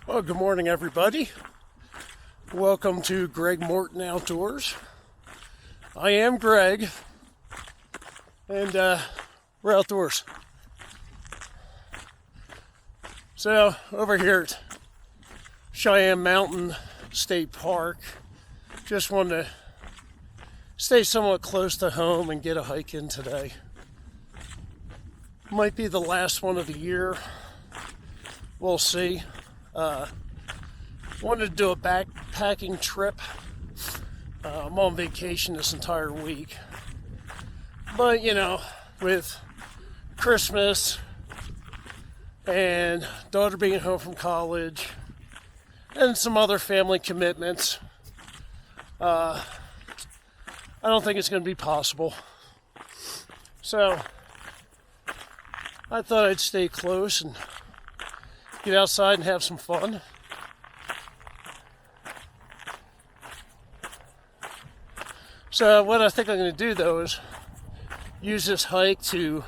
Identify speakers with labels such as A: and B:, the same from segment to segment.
A: Well, good morning, everybody. Welcome to Greg Morton Outdoors. I am Greg, and we're outdoors. So, over here at Cheyenne Mountain State Park, just wanted to stay somewhat close to home and get a hike in today. Might be the last one of the year. We'll see. Wanted to do a backpacking trip. I'm on vacation this entire week. But, with Christmas and daughter being home from college and some other family commitments, I don't think it's going to be possible. So, I thought I'd stay close and get outside and have some fun. So what I think I'm going to do, though, is use this hike to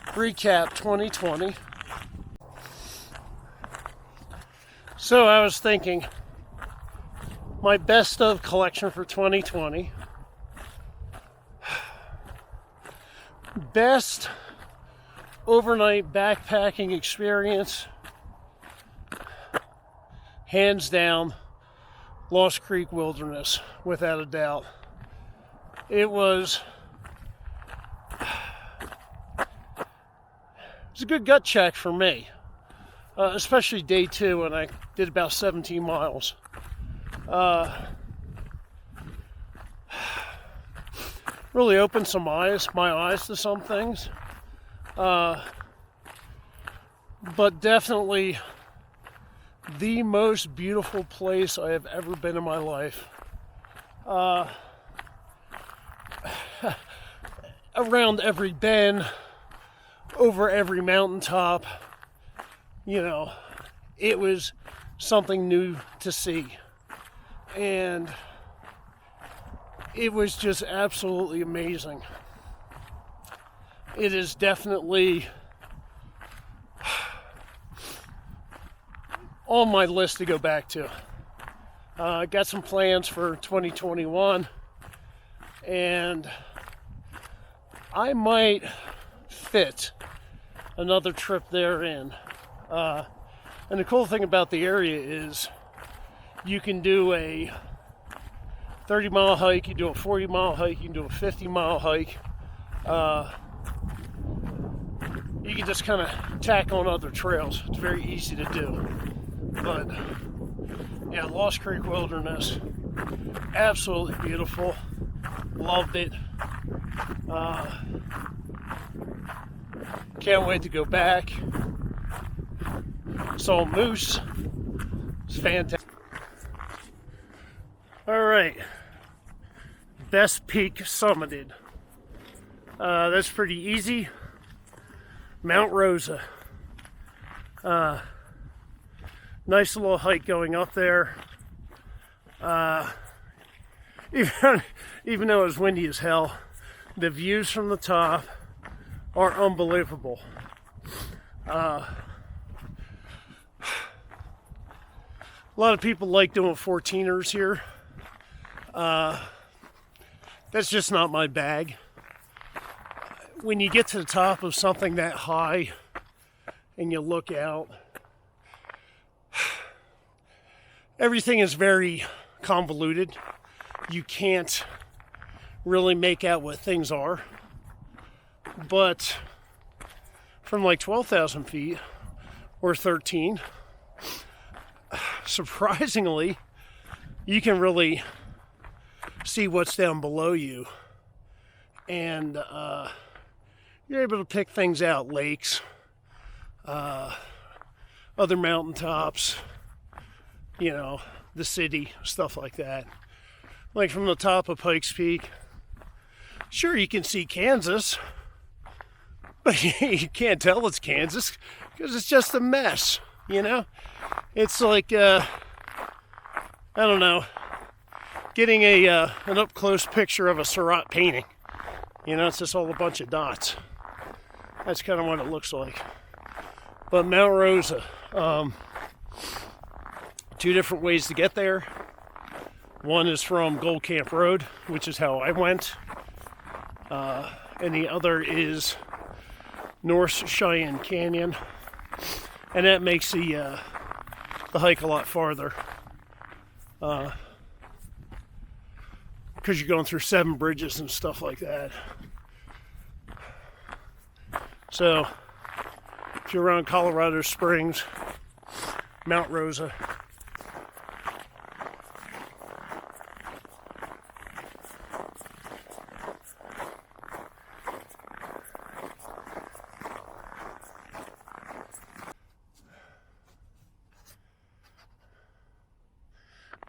A: recap 2020. So I was thinking, my best of collection for 2020. Best overnight backpacking experience, hands down, Lost Creek Wilderness, without a doubt. It was a good gut check for me, especially day two when I did about 17 miles. Really opened my eyes to some things, but definitely the most beautiful place I have ever been in my life. Around every bend, over every mountaintop, it was something new to see. And it was just absolutely amazing. It is definitely on my list to go back to. I got some plans for 2021, and I might fit another trip there in. And the cool thing about the area is you can do a 30-mile hike, you do a 40-mile hike, you can do a 50-mile hike. You can just kind of tack on other trails. It's very easy to do. But yeah, Lost Creek Wilderness, absolutely beautiful. Loved it. Can't wait to go back. Saw moose. It's fantastic. All right, best peak summited. That's pretty easy. Mount Rosa. Nice little hike going up there. Even though it was windy as hell, the views from the top are unbelievable. A lot of people like doing 14ers here. That's just not my bag. When you get to the top of something that high and you look out, everything is very convoluted. You can't really make out what things are. But from like 12,000 feet or 13, surprisingly, you can really see what's down below you. And you're able to pick things out, lakes, other mountaintops, the city, stuff like that. Like from the top of Pikes Peak, sure, you can see Kansas, but you can't tell it's Kansas because it's just a mess, It's like, I don't know, getting an up-close picture of a Seurat painting. It's just all a bunch of dots. That's kind of what it looks like. But Mount Rosa, two different ways to get there. One is from Gold Camp Road, which is how I went. And the other is North Cheyenne Canyon. And that makes the hike a lot farther. Because you're going through 7 bridges and stuff like that. So, if you're around Colorado Springs, Mount Rosa,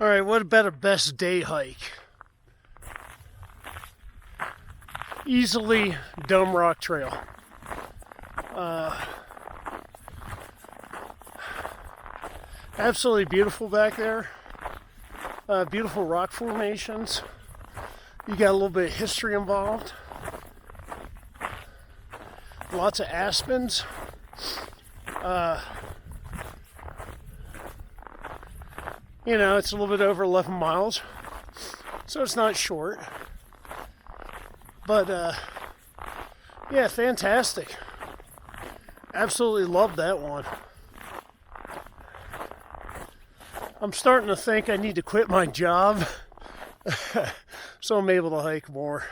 A: all right, what about a best day hike? Easily Dome Rock Trail. Absolutely beautiful back there. Beautiful rock formations. You got a little bit of history involved. Lots of aspens. You know, it's a little bit over 11 miles, so it's not short. But, yeah, fantastic. Absolutely loved that one. I'm starting to think I need to quit my job so I'm able to hike more.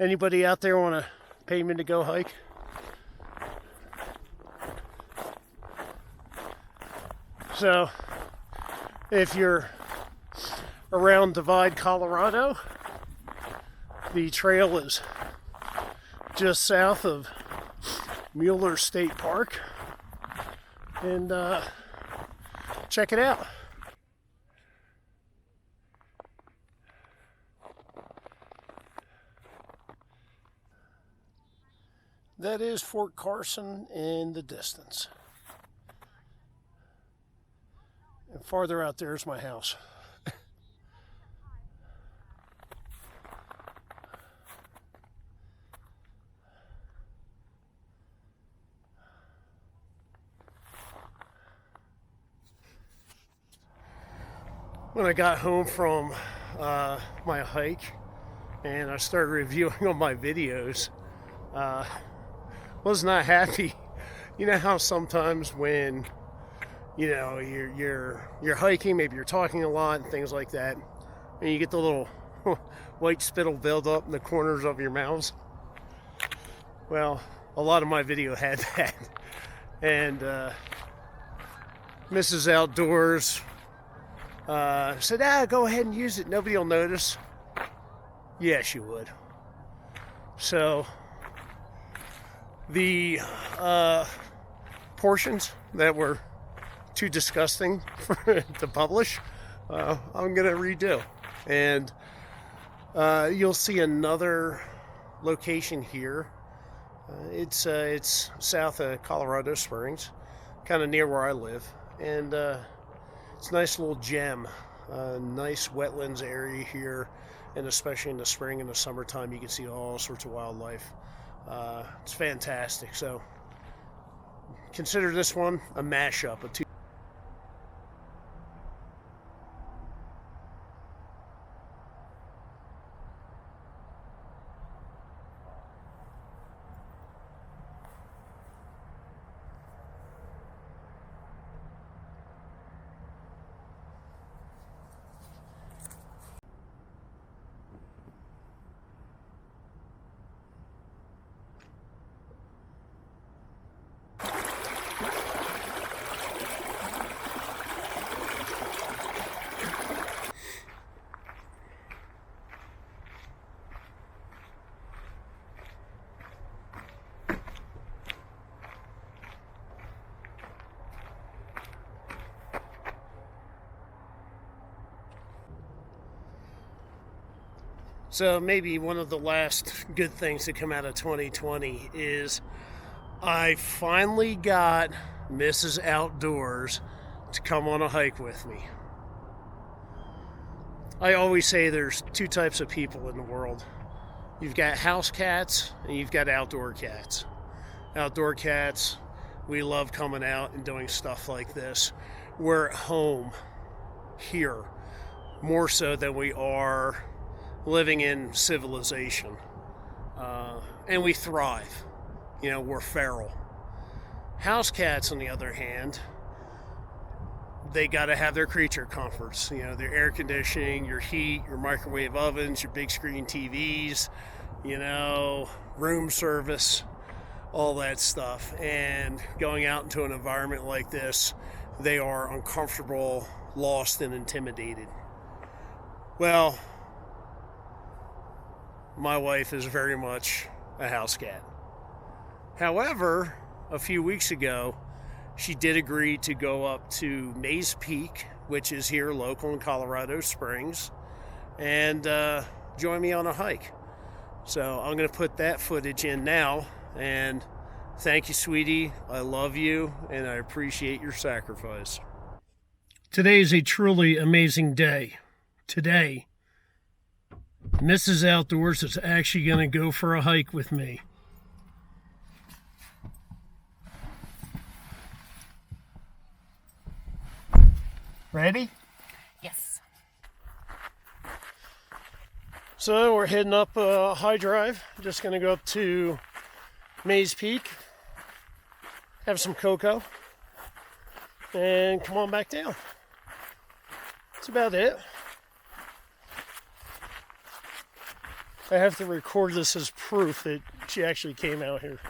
A: Anybody out there want to pay me to go hike? So, if you're around Divide, Colorado, the trail is just south of Mueller State Park, and check it out. That is Fort Carson in the distance. And farther out there is my house. When I got home from my hike and I started reviewing on my videos, was not happy. You know how sometimes when you know you're hiking, maybe you're talking a lot and things like that, and you get the little white spittle build up in the corners of your mouths. Well, a lot of my video had that, and Mrs. Outdoors said, go ahead and use it, nobody will notice. Yeah, she would. So the portions that were too disgusting to publish, I'm gonna redo. And you'll see another location here. It's south of Colorado Springs, kind of near where I live, and it's a nice little gem. Nice wetlands area here, and especially in the spring and the summertime, you can see all sorts of wildlife. It's fantastic. So consider this one a mashup of two. So maybe one of the last good things to come out of 2020 is I finally got Mrs. Outdoors to come on a hike with me. I always say there's two types of people in the world. You've got house cats and you've got outdoor cats. Outdoor cats We love coming out and doing stuff like this. We're at home here more so than we are living in civilization. And we thrive. You know, we're feral. House cats, on the other hand, they got to have their creature comforts. You know, their air conditioning, your heat, your microwave ovens, your big screen TVs, you know, room service, all that stuff. And going out into an environment like this, they are uncomfortable, lost, and intimidated. Well, my wife is very much a house cat. However, a few weeks ago, she did agree to go up to Mays Peak, which is here local in Colorado Springs, and join me on a hike. So I'm going to put that footage in now. And thank you, sweetie. I love you, and I appreciate your sacrifice. Today is a truly amazing day. Today, Mrs. Outdoors is actually going to go for a hike with me. Ready?
B: Yes.
A: So we're heading up a high drive. Just going to go up to Mays Peak, have some cocoa, and come on back down. That's about it. I have to record this as proof that she actually came out here.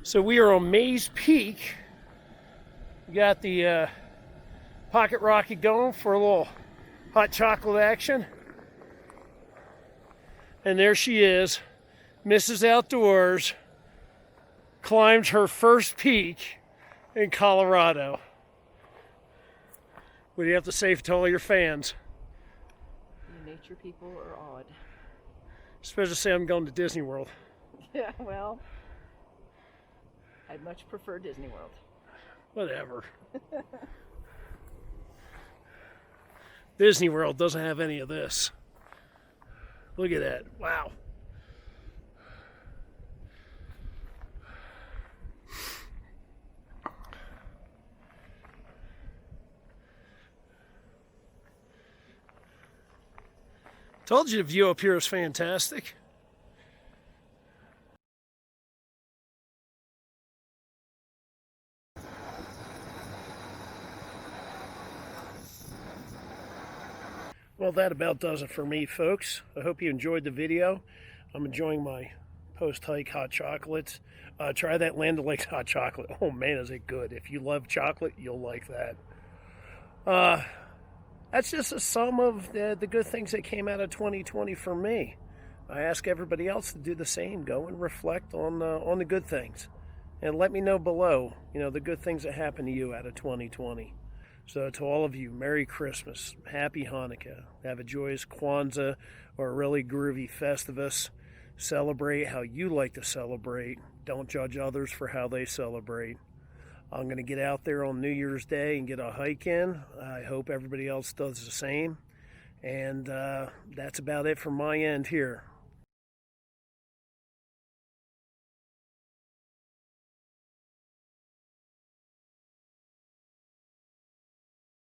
A: So we are on Mays Peak. We got the pocket rocket going for a little hot chocolate action. And there she is, Mrs. Outdoors, climbs her first peak in Colorado. What do you have to say to all your fans?
B: You nature people are odd.
A: Supposed to say I'm going to Disney World.
B: Yeah, well, I'd much prefer Disney World.
A: Whatever. Disney World doesn't have any of this. Look at that. Wow. Told you the view up here is fantastic. Well, that about does it for me, folks. I hope you enjoyed the video. I'm enjoying my post-hike hot chocolates. Try that Land O'Lakes hot chocolate. Oh man, is it good. If you love chocolate, you'll like that. That's just a sum of the good things that came out of 2020 for me. I ask everybody else to do the same. Go and reflect on the good things. And let me know below, you know, the good things that happened to you out of 2020. So to all of you, Merry Christmas, Happy Hanukkah, have a joyous Kwanzaa or a really groovy Festivus. Celebrate how you like to celebrate. Don't judge others for how they celebrate. I'm going to get out there on New Year's Day and get a hike in. I hope everybody else does the same. And that's about it from my end here.